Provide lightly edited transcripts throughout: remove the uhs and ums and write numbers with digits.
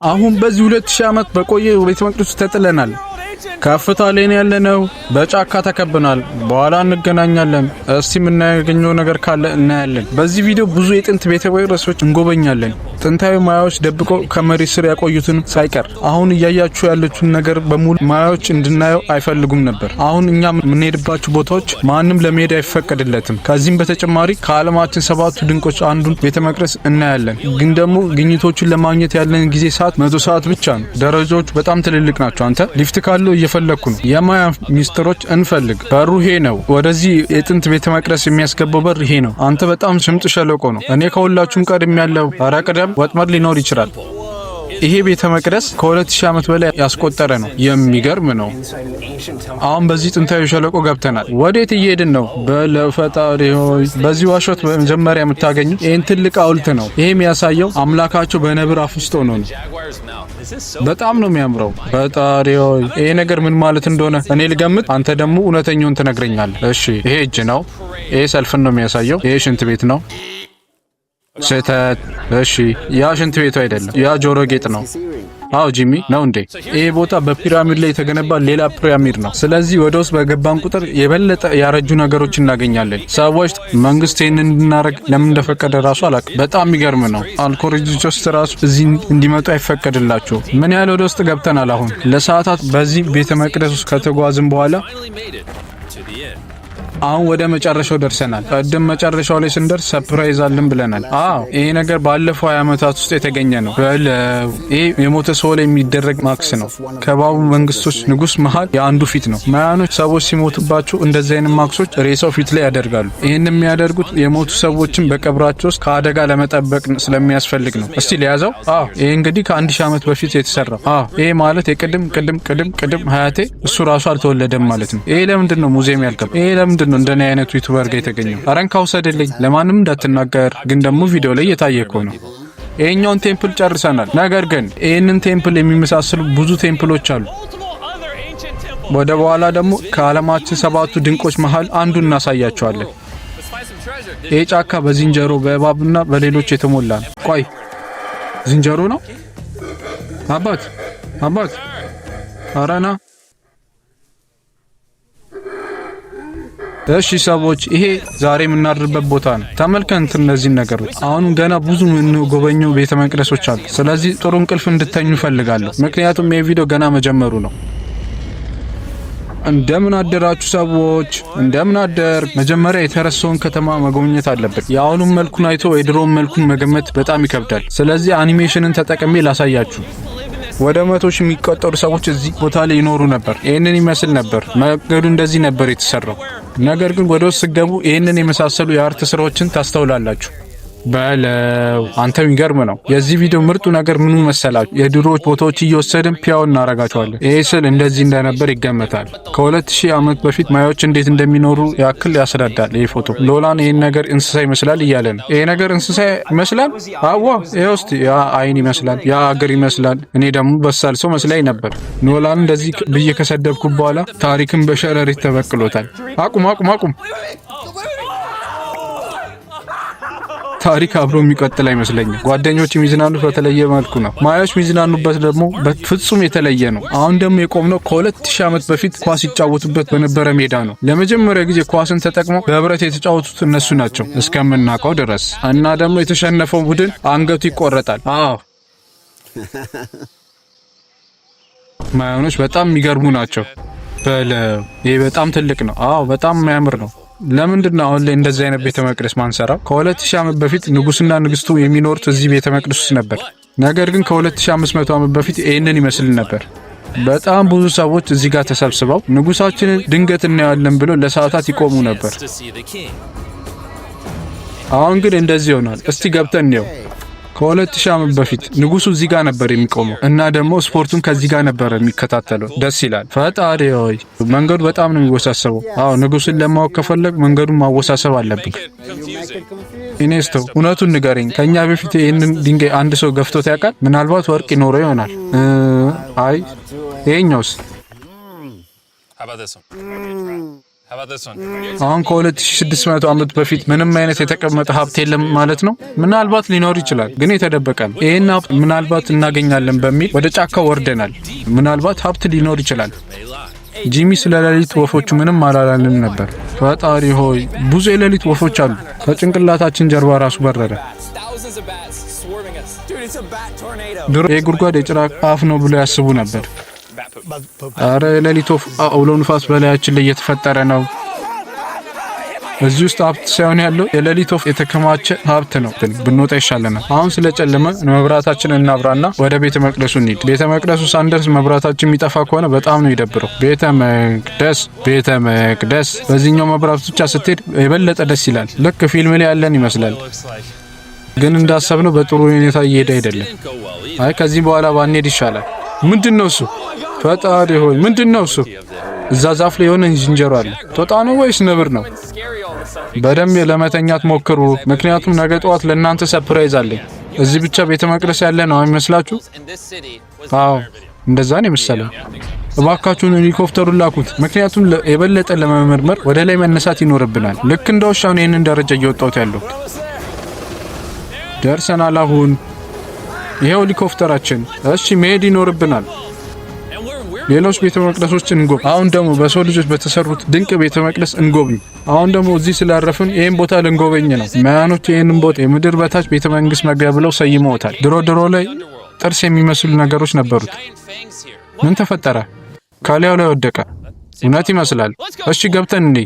አሁን በዚህ 2000 ዓመት በቆየ ቤተ መቅደስ ተጥለናል። ከፍታ ላይ ያለነው በጫካ ተከበናል። በኋላ እንገናኛለን። እስቲ የምናገኘው ነገር ካለ እናያለን። በዚህ ቪዲዮ ብዙ የጥንት ቤተ መቅደሶች እንጎበኛለን። ጥንታዊ ማያዎች ደብቀው ከመሬት ስር ያቆዩትን ሳይቀር። አሁን እያያችሁ ያለችውን ነገር በሙሉ ማያዎች እንድናየው አይፈልጉም ነበር። አሁን እኛ የምንሄድባቸው ቦታዎች ማንም ለመሄድ አይፈቀድለትም። ከዚህም በተጨማሪ ከዓለማችን 7ቱ ድንቆች አንዱን ቤተ መቅደስ እናያለን። ግን ደግሞ ግኝቶቹን ለማግኘት ያለን ጊዜ ሰዓት 100 ሰዓት ብቻ ነው። ደረጃዎች በጣም ትልልቅ ናቸው። አንተ ሊፍት ካለው እየፈለኩ ነው። የማያ ሚስጥሮች እንፈልግ። በሩ ይሄ ነው። ወደዚህ የጥንት ቤተ መቅደስ የሚያስገባው በር ይሄ ነው። አንተ በጣም ስምጥ ሸለቆ ነው። እኔ ከሁላችሁም ቀድም ያለው አራቀደም ወጥመድ ሊኖር ይችላል። ይሄ ቤተ መቅደስ ከ2000 ዓመት በላይ ያስቆጠረ ነው። የሚገርም ነው። አሁን በዚህ ጥንታዊ ሸለቆ ገብተናል። ወዴት እየሄድን ነው? በለፈጣሪ ሆይ። በዚህ ዋሾት በመጀመሪያ የምታገኙት ይህን ትልቅ ሐውልት ነው። ይሄ የሚያሳየው አምላካቸው በነብር አፍ ውስጥ ሆኖ ነው። በጣም ነው የሚያምረው። ፈጣሪ ሆይ፣ ይሄ ነገር ምን ማለት እንደሆነ እኔ ልገምት፣ አንተ ደግሞ እውነተኛውን ትነግረኛለህ። እሺ፣ ይሄ እጅ ነው። ይሄ ሰልፍን ነው የሚያሳየው። ይሄ ሽንት ቤት ነው። ስህተት። እሺ፣ ያ ሽንት ቤቱ አይደለም፣ ያ ጆሮ ጌጥ ነው። አዎ ጂሚ ነው እንዴ? ይሄ ቦታ በፒራሚድ ላይ የተገነባ ሌላ ፒራሚድ ነው። ስለዚህ ወደ ውስጥ በገባን ቁጥር የበለጠ ያረጁ ነገሮች እናገኛለን። ሰዎች መንግስት ይህንን እንድናረግ ለምን እንደፈቀደ ራሱ አላውቅም። በጣም የሚገርም ነው። አልኮሪጆች ራሱ እዚህ እንዲመጡ አይፈቀድላቸው። ምን ያህል ወደ ውስጥ ገብተናል። አሁን ለሰዓታት በዚህ ቤተ መቅደስ ውስጥ ከተጓዝን በኋላ አሁን ወደ መጨረሻው ደርሰናል። ቀደም መጨረሻው ላይ ስንደርስ ሰርፕራይዝ አለን ብለናል። አዎ ይሄ ነገር ባለፈው 20 ዓመታት ውስጥ የተገኘ ነው። ይሄ የሞተ ሰው ላይ የሚደረግ ማክስ ነው። ከባቡ መንግስቶች ንጉስ መሃል የአንዱ ፊት ነው። ማያኖች ሰዎች ሲሞቱባቸው እንደዚህ አይነት ማክሶች ሬሳው ፊት ላይ ያደርጋሉ። ይህን የሚያደርጉት የሞቱ ሰዎችን በቀብራቸው ውስጥ ከአደጋ ለመጠበቅ ስለሚያስፈልግ ነው። እስቲ ሊያዘው። አዎ ይሄ እንግዲህ ከ1000 ዓመት በፊት የተሰራው። አዎ ይሄ ማለት የቅድም ሀያቴ እሱ ራሱ አልተወለደም ማለት ነው። ይሄ ለምንድን ነው ሙዚየም ያልገባ? ይሄ ለምንድን ነው እንደኔ አይነቱ ዩቲዩበር ጋር የተገኘው? አረንካ ውሰድልኝ። ለማንም እንዳትናገር። ግን ደግሞ ቪዲዮ ላይ እየታየኮ ነው። ይሄኛውን ቴምፕል ጨርሰናል። ነገር ግን ይሄንን ቴምፕል የሚመሳሰሉ ብዙ ቴምፕሎች አሉ። ወደ በኋላ ደግሞ ከዓለማችን 7ቱ ድንቆች መሃል አንዱን እናሳያቸዋለን። ይሄ ጫካ በዝንጀሮ በእባብና በሌሎች የተሞላ ነው። ቆይ ዝንጀሮ ነው? አባት አራና። እሺ ሰዎች፣ ይሄ ዛሬ የምናድርበት ቦታ ነው። ተመልከቱ እነዚህን ነገሮች። አሁን ገና ብዙ የምንጎበኘው ቤተ መቅደሶች አሉ። ስለዚህ ጥሩ እንቅልፍ እንድተኙ ፈልጋለሁ፣ ምክንያቱም ይሄ ቪዲዮ ገና መጀመሩ ነው። እንደምን አደራችሁ ሰዎች፣ እንደምን አደር። መጀመሪያ የተረሳውን ከተማ መጎብኘት አለበት። የአሁኑን መልኩን አይቶ የድሮውን መልኩን መገመት በጣም ይከብዳል። ስለዚህ አኒሜሽንን ተጠቅሜ ላሳያችሁ። ወደ 100 ሺህ የሚቆጠሩ ሰዎች እዚህ ቦታ ላይ ይኖሩ ነበር። ይሄንን ይመስል ነበር። መንገዱ እንደዚህ ነበር የተሰራው። ነገር ግን ወደ ውስጥ ስትገቡ ይሄንን የመሳሰሉ የአርት ስራዎችን ታስተውላላችሁ። በለው አንተ የሚገርም ነው። የዚህ ቪዲዮ ምርጡ ነገር ምኑ መሰላችሁ? የድሮ ፎቶዎች እየወሰድን ፒያው እናረጋቸዋለን። ይሄ ስል እንደዚህ እንደነበር ይገመታል። ከ2000 ዓመት በፊት ማያዎች እንዴት እንደሚኖሩ ያክል ያስረዳል። ይሄ ፎቶ ሎላን ይሄን ነገር እንስሳ ይመስላል እያለ ነው። ይሄ ነገር እንስሳ ይመስላል? አዋ ይሄ ውስጥ ያ አይን ይመስላል፣ ያ እግር ይመስላል። እኔ ደግሞ በሳል ሰው መስላኝ ነበር። ሎላን እንደዚህ ብዬ ከሰደብኩ በኋላ ታሪክን በሸረሪት ተበቅሎታል። አቁም። ታሪክ አብሮ የሚቀጥል አይመስለኝም። ጓደኞች የሚዝናኑት በተለየ መልኩ ነው። ማያዎች የሚዝናኑበት ደግሞ በፍጹም የተለየ ነው። አሁን ደግሞ የቆምነው ከ2000 ዓመት በፊት ኳስ ይጫወቱበት በነበረ ሜዳ ነው። ለመጀመሪያ ጊዜ ኳስን ተጠቅመው በህብረት የተጫወቱት እነሱ ናቸው እስከምናውቀው ድረስ። እና ደግሞ የተሸነፈው ቡድን አንገቱ ይቆረጣል። አዎ ማያኖች በጣም የሚገርሙ ናቸው። ይሄ በጣም ትልቅ ነው። አዎ በጣም የሚያምር ነው። ለምንድነው አሁን ላይ እንደዚህ አይነት ቤተ መቅደስ ማንሰራው? ከ2000 ዓመት በፊት ንጉስና ንግስቱ የሚኖሩት እዚህ ቤተ መቅደስ ውስጥ ነበር። ነገር ግን ከ2500 ዓመት በፊት ይሄንን ይመስል ነበር። በጣም ብዙ ሰዎች እዚህ ጋር ተሰብስበው ንጉሳችንን ድንገት እናያለን ብሎ ለሰዓታት ይቆሙ ነበር። አሁን ግን እንደዚህ ይሆናል። እስቲ ገብተን እንየው። ከ2000 ዓመት በፊት ንጉሱ እዚህ ጋር ነበር የሚቆመው እና ደግሞ ስፖርቱን ከዚህ ጋር ነበር የሚከታተለው። ደስ ይላል። ፈጣሪ ሆይ መንገዱ በጣም ነው የሚወሳሰበው። አዎ ንጉስን ለማወቅ ከፈለግ መንገዱን ማወሳሰብ አለብህ። ኢኔስቶ እውነቱን ንገረኝ፣ ከኛ በፊት ይህንን ድንጋይ አንድ ሰው ገፍቶት ያውቃል? ምናልባት ወርቅ ይኖረው ይሆናል። አይ ይሄኛውስ? አሁን ከ2600 ዓመት በፊት ምንም አይነት የተቀመጠ ሀብት የለም ማለት ነው? ምናልባት ሊኖር ይችላል፣ ግን የተደበቀ ነው። ይሄን ሀብት ምናልባት እናገኛለን በሚል ወደ ጫካው ወርደናል። ምናልባት ሀብት ሊኖር ይችላል። ጂሚ ስለ ሌሊት ወፎቹ ምንም አላላልን ነበር። ፈጣሪ ሆይ ብዙ የሌሊት ወፎች አሉ። ከጭንቅላታችን ጀርባ ራሱ በረረ። ድሮ የጉድጓድ የጭራቅ አፍ ነው ብሎ ያስቡ ነበር። አረ የሌሊት ወፍ አውሎ ንፋስ በላያችን ላይ እየተፈጠረ ነው። እዚህ ውስጥ ሀብት ሳይሆን ያለው የሌሊት ወፍ የተከማቸ ሀብት ነው። ብንወጣ ይሻለናል። አሁን ስለጨለመ መብራታችን እናብራና ወደ ቤተ መቅደሱ እንሂድ። ቤተ መቅደሱ ሳንደርስ መብራታችን የሚጠፋ ከሆነ በጣም ነው ይደብረው። ቤተ መቅደስ በዚህኛው መብራት ብቻ ስትሄድ የበለጠ ደስ ይላል። ልክ ፊልም ላይ ያለን ይመስላል። ግን እንዳሰብነው በጥሩ ሁኔታ እየሄደ አይደለም። አይ ከዚህ በኋላ ባንሄድ ይሻላል። ምንድነው እሱ? ፈጣሪ ሆይ ምንድነው እሱ? እዛ ዛፍ ላይ የሆነ ዝንጀሮ አለ። ጦጣ ነው ወይስ ነብር ነው? በደንብ ለመተኛት ሞክሩ፣ ምክንያቱም ነገ ጠዋት ለእናንተ ሰርፕራይዝ አለኝ። እዚህ ብቻ ቤተ መቅደስ ያለ ነው አይመስላችሁ? አዎ እንደዛ ነው የመሰለው። እባካችሁን ሄሊኮፕተሩን ላኩት፣ ምክንያቱም የበለጠ ለመመርመር ወደ ላይ መነሳት ይኖርብናል። ልክ እንደ ውሻ ነው ይሄንን ደረጃ እየወጣሁት ያለው። ደርሰናል። አሁን ይሄው ሄሊኮፕተራችን። እሺ መሄድ ይኖርብናል። ሌሎች ቤተ መቅደሶችን እንጎብኝ። አሁን ደግሞ በሰው ልጆች በተሰሩት ድንቅ ቤተ መቅደስ እንጎብኝ። አሁን ደግሞ እዚህ ስላረፍን ይሄን ቦታ ልንጎበኝ ነው። ማያኖች ይሄንን ቦታ የምድር በታች ቤተ መንግስት መግቢያ ብለው ሰይመውታል። ድሮ ላይ ጥርስ የሚመስሉ ነገሮች ነበሩት። ምን ተፈጠረ? ካሊያው ላይ ወደቀ። እውነት ይመስላል። እሺ ገብተን እንዴ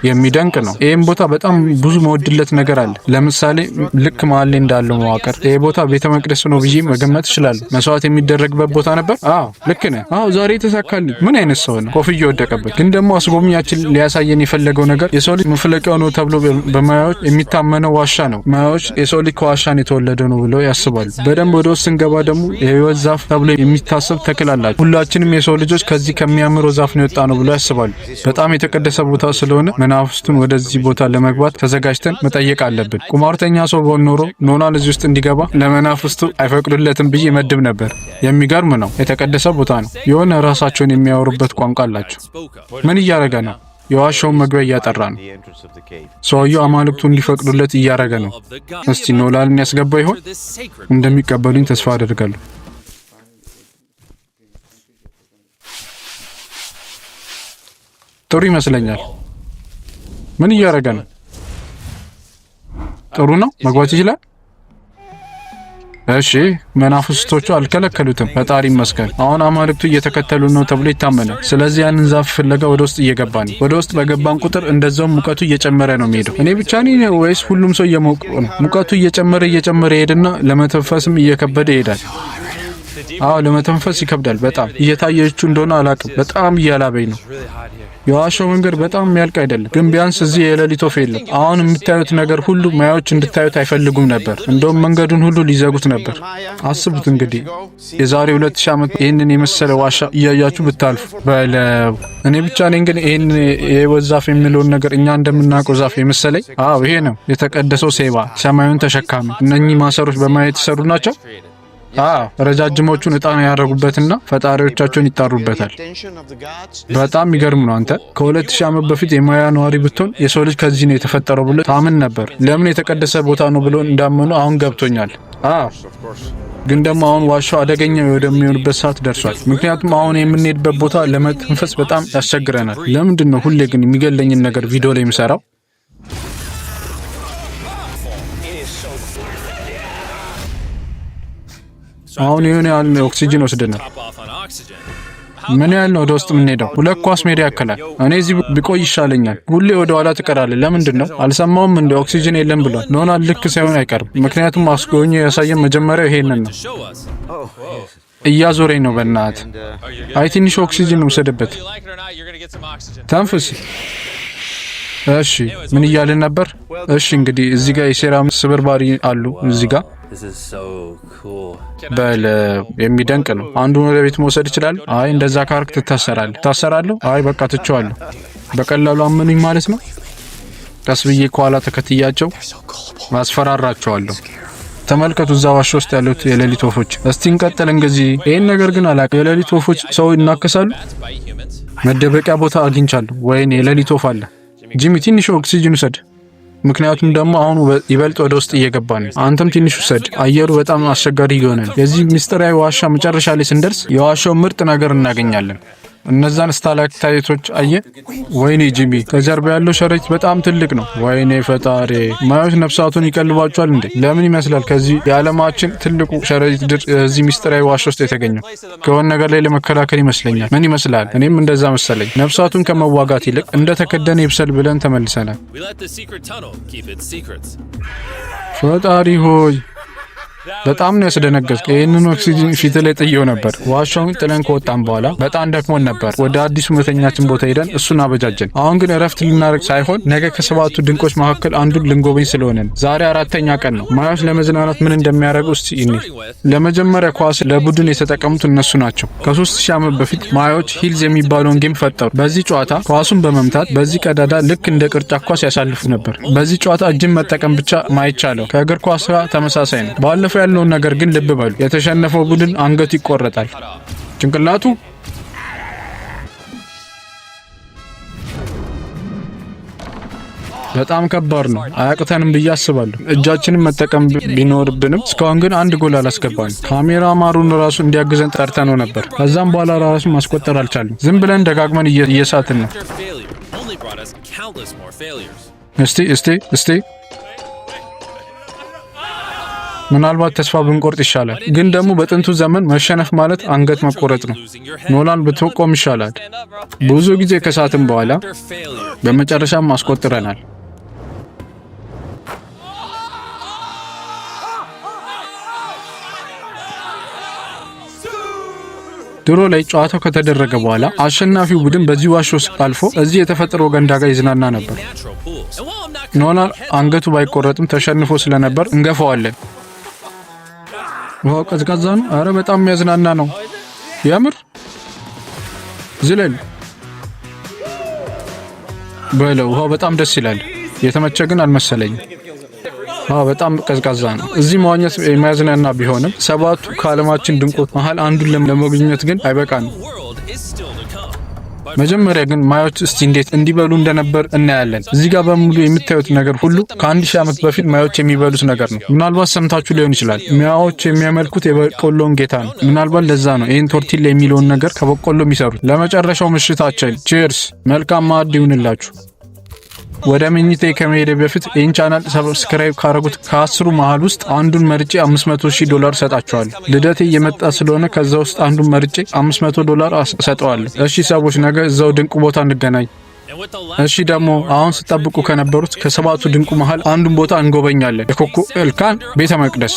የሚደንቅ ነው። ይሄን ቦታ በጣም ብዙ መወድለት ነገር አለ። ለምሳሌ ልክ መሀል ላይ እንዳለው መዋቅር ይሄ ቦታ ቤተ መቅደስ ነው ብዬ መገመት እችላለሁ። መስዋዕት የሚደረግበት ቦታ ነበር። አዎ ልክ ነህ። አዎ ዛሬ ተሳካልኝ። ምን አይነት ሰው ነው? ኮፍያ ወደቀበት። ግን ደግሞ አስጎብኛችን ሊያሳየን የፈለገው ነገር የሰው ልጅ መፍለቂያው ነው ተብሎ በማያዎች የሚታመነው ዋሻ ነው። ማያዎች የሰው ልጅ ከዋሻን የተወለደ ነው ብለው ያስባሉ። በደንብ ወደ ውስጥ ስንገባ ደግሞ የህይወት ዛፍ ተብሎ የሚታሰብ ተክል አላቸው። ሁላችንም የሰው ልጆች ከዚህ ከሚያምረው ዛፍ ነው የወጣ ነው ብለው ያስባሉ። በጣም የተቀደሰ ቦታ ስለሆነ መናፍስቱን ወደዚህ ቦታ ለመግባት ተዘጋጅተን መጠየቅ አለብን። ቁማርተኛ ሰው ቢሆን ኖሮ ኖናል እዚህ ውስጥ እንዲገባ ለመናፍስቱ አይፈቅዱለትም ብዬ መድብ ነበር። የሚገርም ነው። የተቀደሰ ቦታ ነው። የሆነ ራሳቸውን የሚያወሩበት ቋንቋ አላቸው። ምን እያደረገ ነው? የዋሻውን መግቢያ እያጠራ ነው። ሰውየው አማልክቱ እንዲፈቅዱለት እያደረገ ነው። እስቲ ኖላልን ያስገባ ይሆን? እንደሚቀበሉኝ ተስፋ አደርጋለሁ። ጥሩ ይመስለኛል። ምን እያደረገ ነው? ጥሩ ነው። መግባት ይችላል። እሺ መናፍስቶቹ አልከለከሉትም። ፈጣሪ ይመስገን። አሁን አማልክቱ እየተከተሉ ነው ተብሎ ይታመናል። ስለዚህ ያንን ዛፍ ፍለጋ ወደ ውስጥ እየገባን ነው። ወደ ውስጥ በገባን ቁጥር እንደዛው ሙቀቱ እየጨመረ ነው የሚሄደው። እኔ ብቻ ነኝ ወይስ ሁሉም ሰው እየሞቀ ነው? ሙቀቱ እየጨመረ ይሄድና ለመተንፈስም እየከበደ ይሄዳል። አዎ ለመተንፈስ ይከብዳል በጣም። እየታየችው እንደሆነ አላቅም። በጣም እያላበኝ ነው። የዋሻው መንገድ በጣም የሚያልቅ አይደለም፣ ግን ቢያንስ እዚህ የሌሊት ወፍ የለም። አሁን የምታዩት ነገር ሁሉ ማያዎች እንድታዩት አይፈልጉም ነበር። እንደውም መንገዱን ሁሉ ሊዘጉት ነበር። አስቡት እንግዲህ የዛሬ 2000 ዓመት ይህንን የመሰለ ዋሻ እያያችሁ ብታልፉ። እኔ ብቻ ነኝ ግን ይህን የህይወት ዛፍ የሚለውን ነገር እኛ እንደምናውቀው ዛፍ የመሰለኝ? አዎ ይሄ ነው የተቀደሰው ሴባ፣ ሰማዩን ተሸካሚ። እነኚህ ማሰሮች በማየት የተሰሩ ናቸው። ረጃጅሞቹን እጣን ያደረጉበትና ፈጣሪዎቻቸውን ይጣሩበታል። በጣም የሚገርም ነው። አንተ ከ2000 ዓመት በፊት የማያ ነዋሪ ብትሆን የሰው ልጅ ከዚህ ነው የተፈጠረው ብሎ ታምን ነበር። ለምን የተቀደሰ ቦታ ነው ብሎ እንዳመኑ አሁን ገብቶኛል። ግን ደግሞ አሁን ዋሻው አደገኛ ወደሚሆንበት ሰዓት ደርሷል። ምክንያቱም አሁን የምንሄድበት ቦታ ለመተንፈስ በጣም ያስቸግረናል። ለምንድን ነው ሁሌ ግን የሚገለኝን ነገር ቪዲዮ ላይ የምሰራው? አሁን የሆነ ያህል ኦክሲጅን ወስደናል። ምን ያህል ነው ወደ ውስጥ የምንሄደው? 2 ኳስ ሜዳ ያክላል። እኔ እዚህ ቢቆይ ይሻለኛል። ሁሌ ወደ ኋላ ትቀራለህ። ለምንድን ነው? አልሰማውም እንደ ኦክሲጅን የለም ብሏል። ኖናል ልክ ሳይሆን አይቀርም። ምክንያቱም አስጎብኚ ያሳየን መጀመሪያው ይሄንን ነው። እያዞረኝ ነው በእናት። አይ ትንሽ ኦክሲጅን ውሰድበት። ተንፍስ። እሺ ምን እያልን ነበር? እሺ እንግዲህ እዚህ ጋር የሴራም ስብርባሪ አሉ እዚህ ጋር የሚደንቅ ነው። አንዱን ወደ ቤት መውሰድ ይችላል። አይ እንደዛ ካርክ ትታሰራለሁ። አይ በቃ ትቼዋለሁ። በቀላሉ አመኑኝ ማለት ነው። ቀስ ብዬ ከኋላ ተከትያቸው ማስፈራራቸዋለሁ። ተመልከቱ እዛ ዋሻ ውስጥ ያሉት የሌሊት ወፎች። እስቲ እንቀጥል እንግዲህ። ይሄን ነገር ግን አላውቅም። የሌሊት ወፎች ሰው ይናከሳሉ? መደበቂያ ቦታ አግኝቻለሁ። ወይኔ የሌሊት ወፍ አለ። ጂሚ ትንሽ ኦክሲጅን ውሰድ፣ ምክንያቱም ደግሞ አሁን ይበልጥ ወደ ውስጥ እየገባ ነው። አንተም ትንሽ ውሰድ፣ አየሩ በጣም አስቸጋሪ እየሆነ ነው። የዚህ ሚስጥራዊ ዋሻ መጨረሻ ላይ ስንደርስ የዋሻው ምርጥ ነገር እናገኛለን። እነዛን ስታላክታይቶች አየ። ወይኔ ጂሚ ከጀርባ ያለው ሸረሪት በጣም ትልቅ ነው። ወይኔ ፈጣሪ፣ ማዮች ነፍሳቱን ይቀልባቸዋል እንዴ? ለምን ይመስላል ከዚህ የዓለማችን ትልቁ ሸረሪት ድር እዚህ ሚስጥራዊ ዋሻ ውስጥ የተገኘው? ከሆነ ነገር ላይ ለመከላከል ይመስለኛል። ምን ይመስላል? እኔም እንደዛ መሰለኝ። ነፍሳቱን ከመዋጋት ይልቅ እንደተከደነ ይብሰል ብለን ተመልሰናል። ፈጣሪ ሆይ በጣም ነው ያስደነገጥኩት። ይህንን ኦክሲጅን ፊት ላይ ጥየው ነበር። ዋሻውን ጥለን ከወጣን በኋላ በጣም ደክሞን ነበር። ወደ አዲሱ መተኛችን ቦታ ሄደን እሱን አበጃጀን። አሁን ግን እረፍት ልናደርግ ሳይሆን ነገ ከሰባቱ ድንቆች መካከል አንዱን ልንጎበኝ ስለሆነ ዛሬ 4ኛ ቀን ነው። ማዮች ለመዝናናት ምን እንደሚያደርጉ እስቲ እኔ ለመጀመሪያ ኳስ ለቡድን የተጠቀሙት እነሱ ናቸው። ከ3000 ዓመት በፊት ማዮች ሂልዝ የሚባለውን ጌም ፈጠሩ። በዚህ ጨዋታ ኳሱን በመምታት በዚህ ቀዳዳ ልክ እንደ ቅርጫት ኳስ ያሳልፉ ነበር። በዚህ ጨዋታ እጅን መጠቀም ብቻ ማይቻለው ከእግር ኳስ ጋር ተመሳሳይ ነው። ባለፈው ያለውን ነገር ግን ልብ በሉ። የተሸነፈው ቡድን አንገቱ ይቆረጣል። ጭንቅላቱ በጣም ከባድ ነው። አያቅተንም ብዬ አስባለሁ። እጃችንን መጠቀም ቢኖርብንም እስካሁን ግን አንድ ጎል አላስገባንም። ካሜራ ማሩን ራሱ እንዲያግዘን ጠርተነው ነበር። ከዛም በኋላ ራሱ ማስቆጠር አልቻለም። ዝም ብለን ደጋግመን እየሳትን ነው። እስቲ ምናልባት ተስፋ ብንቆርጥ ይሻላል። ግን ደግሞ በጥንቱ ዘመን መሸነፍ ማለት አንገት መቆረጥ ነው። ኖላን ብትቆም ይሻላል። ብዙ ጊዜ ከሳትን በኋላ በመጨረሻም አስቆጥረናል። ድሮ ላይ ጨዋታው ከተደረገ በኋላ አሸናፊው ቡድን በዚህ ዋሻ ውስጥ አልፎ እዚህ የተፈጠሮ ገንዳ ጋር ይዝናና ነበር። ኖላን አንገቱ ባይቆረጥም ተሸንፎ ስለነበር እንገፋዋለን። ውሃው ቀዝቃዛ ነው። አረ በጣም የሚያዝናና ነው። ያምር ዝለል በለው። ውሃው በጣም ደስ ይላል። የተመቸ ግን አልመሰለኝም። በጣም ቀዝቃዛ ነው። እዚህ መዋኘት የሚያዝናና ቢሆንም ሰባቱ ከዓለማችን ድንቆች መሃል አንዱን ለመጎብኘት ግን አይበቃንም። መጀመሪያ ግን ማዮች እስቲ እንዴት እንዲበሉ እንደነበር እናያለን። እዚህ ጋር በሙሉ የምታዩት ነገር ሁሉ ከ1000 ዓመት በፊት ማዮች የሚበሉት ነገር ነው። ምናልባት ሰምታችሁ ሊሆን ይችላል። ማዮች የሚያመልኩት የበቆሎን ጌታ ነው። ምናልባት ለዛ ነው ይህን ቶርቲላ የሚለውን ነገር ከበቆሎ የሚሰሩት። ለመጨረሻው ምሽታችን ቺርስ! መልካም ማዕድ ይሁንላችሁ። ወደ መኝታ ከመሄድ በፊት ይህን ቻናል ሰብስክራይብ ካረጉት ከ10ሩ መሃል ውስጥ አንዱን መርጬ $500,000 ሰጣቸዋለሁ። ልደቴ እየመጣ ስለሆነ ከዛ ውስጥ አንዱን መርጬ $500 ሰጠዋለሁ። እሺ ሰዎች፣ ነገ እዛው ድንቁ ቦታ እንገናኝ። እሺ ደግሞ አሁን ስጠብቁ ከነበሩት ከሰባቱ ድንቁ መሃል አንዱን ቦታ እንጎበኛለን። የኮኮልካን ቤተ መቅደስ።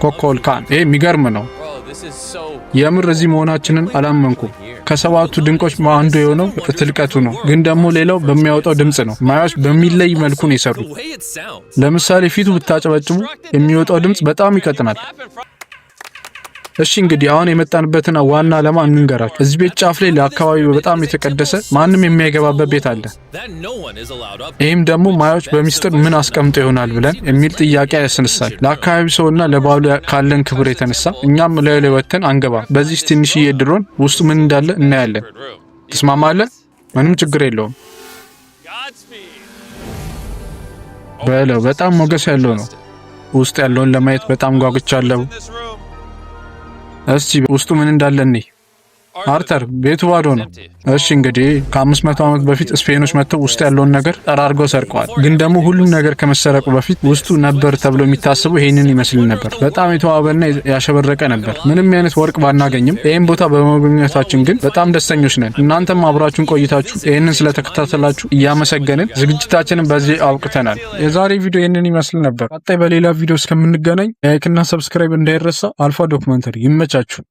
ኮኮልካን ይሄ የሚገርም ነው። የምር እዚህ መሆናችንን አላመንኩም። ከሰባቱ ድንቆች አንዱ የሆነው ትልቀቱ ነው፣ ግን ደግሞ ሌላው በሚያወጣው ድምጽ ነው። ማዮች በሚለይ መልኩ ነው የሰሩት። ለምሳሌ ፊቱ ብታጨበጭቡ የሚወጣው ድምጽ በጣም ይቀጥናል። እሺ እንግዲህ አሁን የመጣንበትን ዋና ዓላማ እንንገራችሁ። እዚህ ቤት ጫፍ ላይ ለአካባቢው በጣም የተቀደሰ ማንም የሚያገባበት ቤት አለ። ይህም ደግሞ ማዮች በሚስጥር ምን አስቀምጦ ይሆናል ብለን የሚል ጥያቄ ያስነሳል። ለአካባቢው ሰውና ለባሉ ካለን ክብር የተነሳ እኛም ላይ ወተን አንገባም። በዚህ ትንሽዬ ድሮን ውስጡ ምን እንዳለ እናያለን። ትስማማለህ? ምንም ችግር የለውም በለው። በጣም ሞገስ ያለው ነው። ውስጥ ያለውን ለማየት በጣም ጓጉቻለሁ። እስቲ ውስጡ ምን እንዳለ እንይ። አርተር ቤቱ ባዶ ነው። እሺ እንግዲህ ከ500 ዓመት በፊት ስፔኖች መጥተው ውስጥ ያለውን ነገር ጠራርገው ሰርቀዋል። ግን ደግሞ ሁሉም ነገር ከመሰረቁ በፊት ውስጡ ነበር ተብሎ የሚታሰበው ይሄንን ይመስል ነበር። በጣም የተዋበና ያሸበረቀ ነበር። ምንም አይነት ወርቅ ባናገኝም ይሄን ቦታ በመጎብኘታችን ግን በጣም ደስተኞች ነን። እናንተም አብራችሁን ቆይታችሁ ይሄንን ስለተከታተላችሁ እያመሰገንን ዝግጅታችንን በዚህ አብቅተናል። የዛሬ ቪዲዮ ይሄንን ይመስል ነበር። ቀጣይ በሌላ ቪዲዮ እስከምንገናኝ ላይክ እና ሰብስክራይብ እንዳይረሳ። አልፋ ዶክመንተሪ ይመቻችሁ።